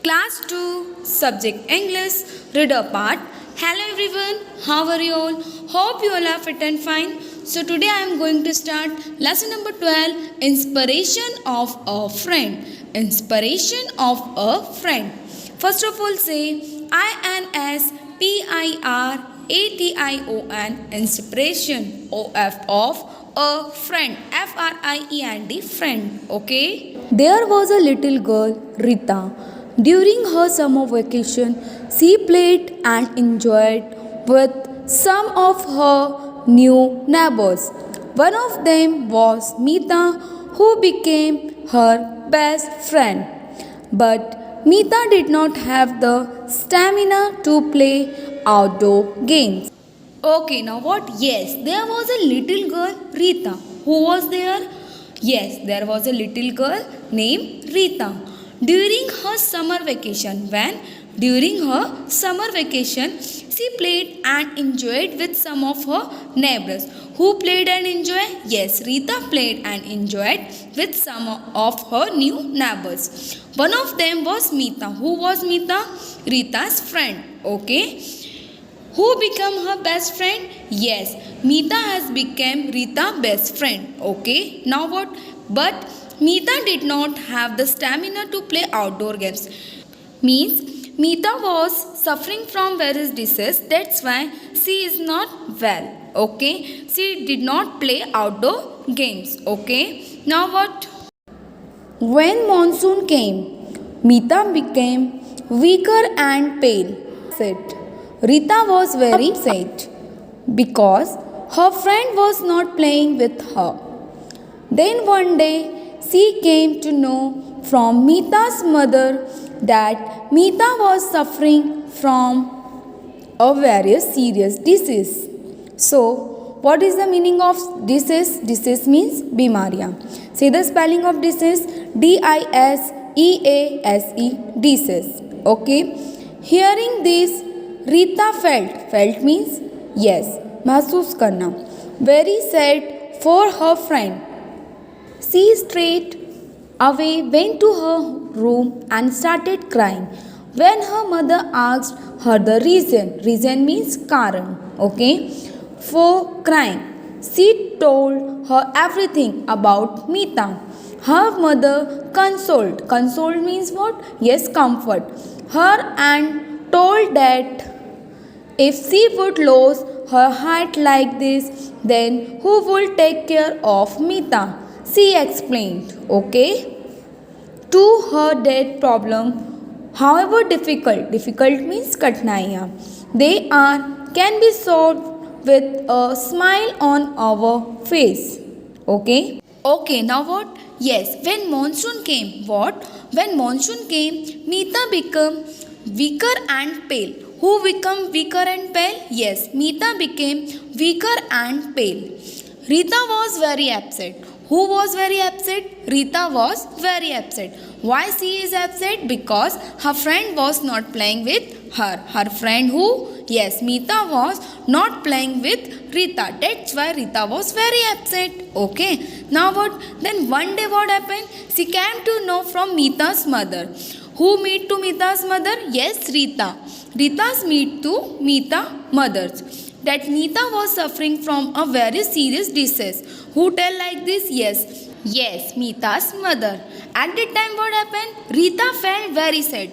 Class 2, Subject English, Reader Part. Hello everyone, how are you all? Hope you all are fit and fine. So today I am going to start lesson number 12, Inspiration of a Friend. Inspiration of a Friend. First of all say INSPIRATION, inspiration, of a friend, FRIEND, friend, okay? There was a little girl, Rita. During her summer vacation, she played and enjoyed with some of her new neighbors. One of them was Mita, who became her best friend. But Mita did not have the stamina to play outdoor games. Okay, now what? Yes, there was a little girl, Rita. Who was there? Yes, there was a little girl named Rita. During her summer vacation, she played and enjoyed with some of her neighbors. Who played and enjoyed? Yes, Rita played and enjoyed with some of her new neighbors. One of them was Mita. Who was Mita? Rita's friend. Okay. Who became her best friend? Yes, Mita has become Rita's best friend. Okay, now what? But Mita did not have the stamina to play outdoor games. Means Mita was suffering from various diseases. That's why she is not well. Okay, she did not play outdoor games. Okay, now what? When monsoon came, Mita became weaker and pale. Rita was very upset because her friend was not playing with her. Then one day she came to know from Mita's mother that Mita was suffering from a very serious disease. So, what is the meaning of disease? Disease means bimariya. Say the spelling of disease: DISEASE, disease. Okay. Hearing this, Rita felt means yes, महसूस करना, very sad for her friend. She straight away went to her room and started crying. When her mother asked her the reason means karan, okay, for crying, she told her everything about Mita. Her mother consoled means what? Yes, comfort her and told that if she would lose her heart like this, then who will take care of Mita? She explained, okay, to her that problem, however difficult means katnaiya, they can be solved with a smile on our face. Okay? Okay, now what? Yes, when monsoon came, what? When monsoon came, Mita became weaker and pale. Who became weaker and pale? Yes, Mita became weaker and pale. Rita was very upset. Who was very upset? Rita was very upset. Why she is upset? Because her friend was not playing with her. Her friend who? Yes, Mita was not playing with Rita. That's why Rita was very upset. Okay. Now what? Then one day what happened? She came to know from Mita's mother. Who meet to Mita's mother? Yes, Rita. Rita's meet to Mita mothers. That Mita was suffering from a very serious disease. Who tell like this? Yes, Mita's mother. At that time what happened? Rita felt very sad.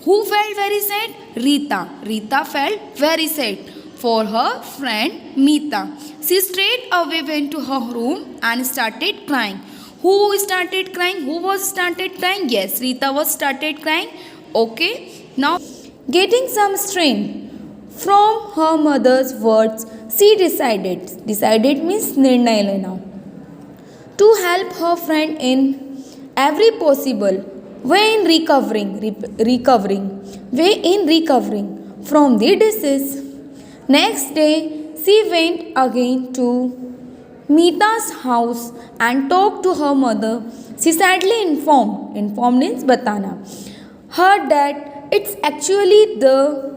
Who felt very sad? Rita. Rita felt very sad for her friend Mita. She straight away went to her room and started crying. Who started crying? Who was started crying? Yes, Rita was started crying. Okay. Now, getting some strength from her mother's words, she decided means निर्णय लेना, to help her friend in every possible way in recovering from the disease. Next day, she went again to Mita's house and talked to her mother. She sadly informed means batana, her that it's actually the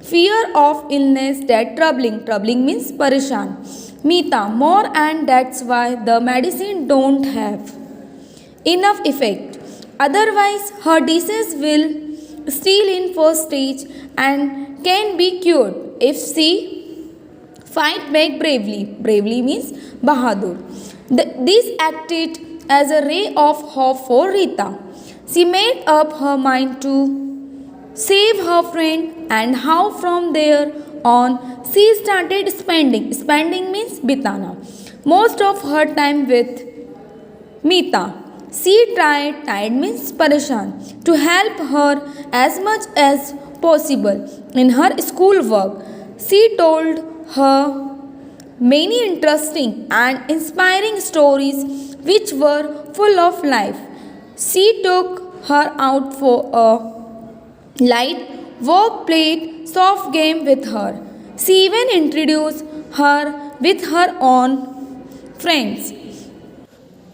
fear of illness that troubling means parishan Mita more, and that's why the medicine don't have enough effect. Otherwise, her disease will still in first stage and can be cured if she fight back bravely. Bravely means Bahadur. This acted as a ray of hope for Rita. She made up her mind to save her friend, and how from there on she started spending. Spending means bitana. Most of her time with Meeta. She tried means pareshan, to help her as much as possible in her school work. She told her many interesting and inspiring stories which were full of life. She took her out for a light walk, played soft game with her. She even introduced her with her own friends.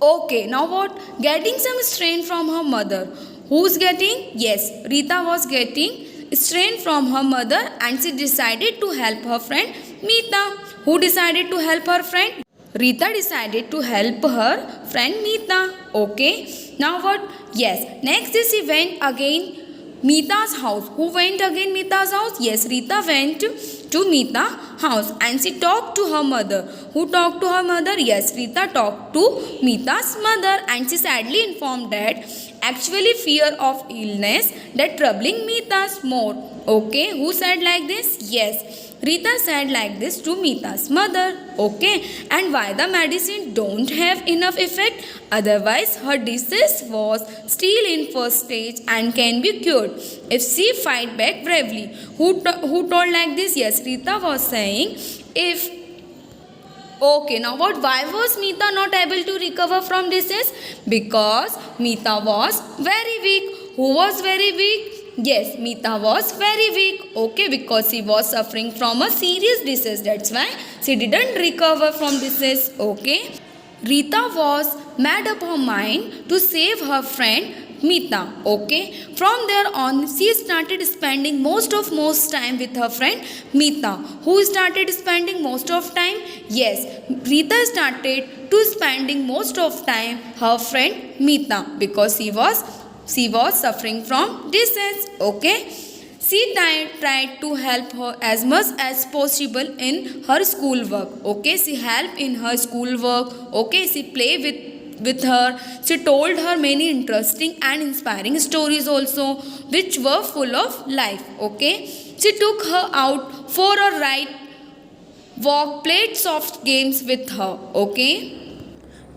Okay, now what? Getting some strain from her mother. Who's getting? Yes, Rita was getting strain from her mother and she decided to help her friend Meeta. Who decided to help her friend? Rita decided to help her friend Meeta. Okay, now what? Yes, next is she went again Meeta's house. Who went again Meeta's house? Yes, Rita went to Meeta's house and she talked to her mother. Who talked to her mother? Yes, Rita talked to Meeta's mother and she sadly informed that actually fear of illness that troubling Meeta's more. Okay, who said like this? Yes, Rita said like this to Meeta's mother. Okay, and why the medicine don't have enough effect? Otherwise, her disease was still in first stage and can be cured if she fight back bravely. Who told like this? Yes, Rita was saying if. Okay, now what? Why was Meeta not able to recover from disease? Because Meeta was very weak. Who was very weak? Yes, Meeta was very weak. Okay, because she was suffering from a serious disease. That's why she didn't recover from disease. Okay. Rita was made up her mind to save her friend Meeta. Okay. From there on, she started spending most time with her friend Meeta. Who started spending most of time? Yes, Rita started to spending most of time her friend Meeta because she was suffering from disease. Okay. She tried to help her as much as possible in her schoolwork. Okay, she helped in her schoolwork. Okay, she played with her. She told her many interesting and inspiring stories also, which were full of life. Okay, she took her out for a ride, walk, played soft games with her. Okay.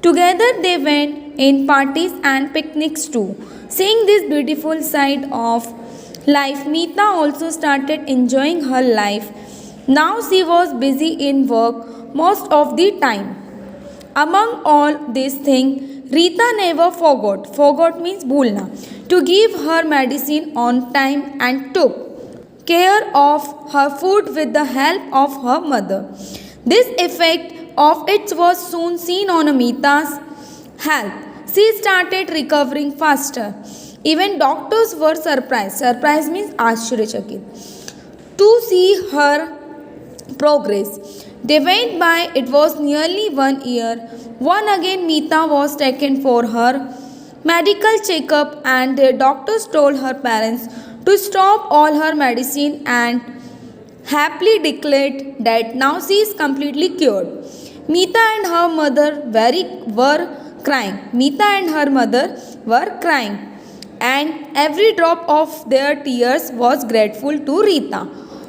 Together they went in parties and picnics too. Seeing this beautiful side of life, Meeta also started enjoying her life. Now she was busy in work most of the time. Among all these things, Rita never forgot. Forgot means bhulna. To give her medicine on time and took care of her food with the help of her mother. This effect of it was soon seen on Meeta's health. She started recovering faster. Even doctors were surprised. Surprised means आश्चर्यचकित. To see her progress. They went by, it was nearly 1 year. One again Meeta was taken for her medical checkup and their doctors told her parents to stop all her medicine and happily declared that now she is completely cured. Meeta and her mother were crying. Meeta and her mother were crying, and every drop of their tears was grateful to Rita,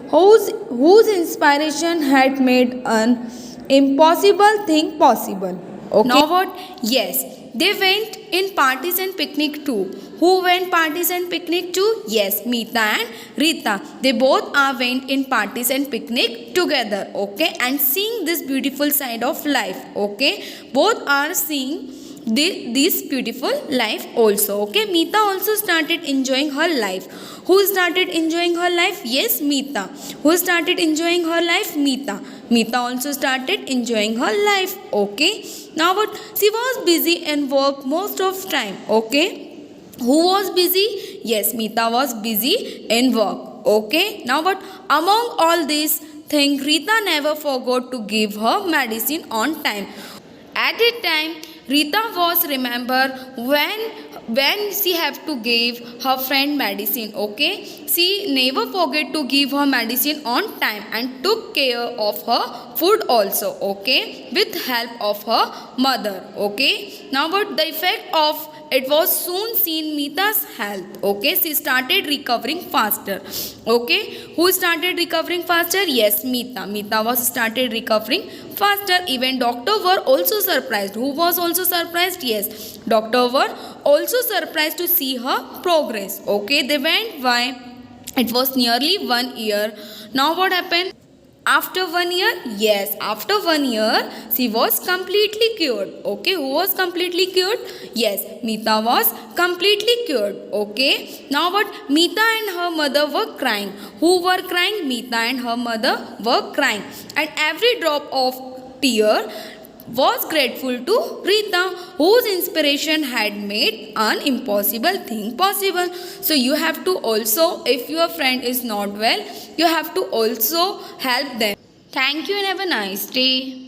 whose inspiration had made an impossible thing possible. Okay. Now what? Yes, they went in parties and picnic too. Who went parties and picnic too? Yes, Meeta and Rita. They both went in parties and picnic together. Okay, and seeing this beautiful side of life. Okay, both are seeing this beautiful life also. Okay, Meeta also started enjoying her life. Who started enjoying her life? Yes, Meeta. Who started enjoying her life? Meeta. Meeta also started enjoying her life. Okay, now what? She was busy in work most of time. Okay, who was busy? Yes, Meeta was busy in work. Okay, now what? Among all these things, Rita never forgot to give her medicine on time. At that time, Rita was remember when when she have to give her friend medicine, okay, she never forget to give her medicine on time and took care of her food also, okay, with help of her mother, okay. Now but the effect of it was soon seen Mita's health, okay, she started recovering faster, okay. Who started recovering faster? Yes, Mita was started recovering faster. Even doctor were also surprised. Who was also surprised? Yes, doctor were also surprised to see her progress, okay. They went by, it was nearly 1 year. Now what happened? After 1 year, yes, after 1 year, she was completely cured. Okay, who was completely cured? Yes, Mita was completely cured. Okay, now what? Mita and her mother were crying. Who were crying? Mita and her mother were crying. And every drop of tear was grateful to Rita, whose inspiration had made an impossible thing possible. So you have to also, if your friend is not well, you have to also help them. Thank you and have a nice day.